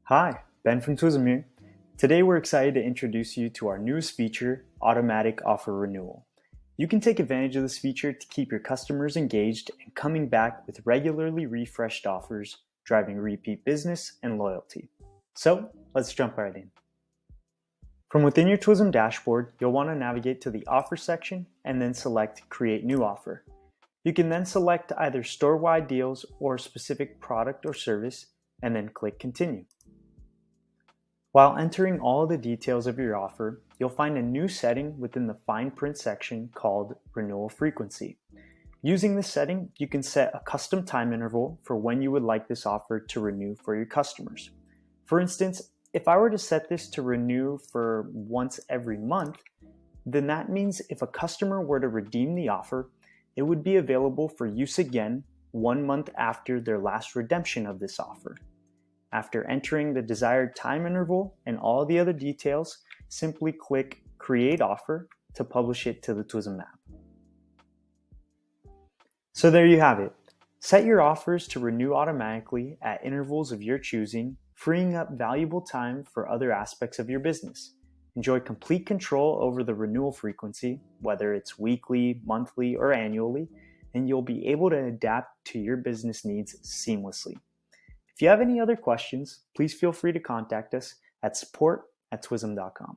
Hi, Ben from Twism here. Today we're excited to introduce you to our newest feature, Automatic Offer Renewal. You can take advantage of this feature to keep your customers engaged and coming back with regularly refreshed offers, driving repeat business and loyalty. So let's jump right in. From within your Twism dashboard, you'll want to navigate to the Offer section and then select Create New Offer. You can then select either store-wide deals or a specific product or service and then click Continue. While entering all the details of your offer, you'll find a new setting within the fine print section called Renewal Frequency. Using this setting, you can set a custom time interval for when you would like this offer to renew for your customers. For instance, if I were to set this to renew for once every month, then that means if a customer were to redeem the offer, it would be available for use again 1 month after their last redemption of this offer. After entering the desired time interval and all the other details, simply click Create Offer to publish it to the Twism app. So there you have it. Set your offers to renew automatically at intervals of your choosing, freeing up valuable time for other aspects of your business. Enjoy complete control over the renewal frequency, whether it's weekly, monthly, or annually, and you'll be able to adapt to your business needs seamlessly. If you have any other questions, please feel free to contact us at support@twism.com.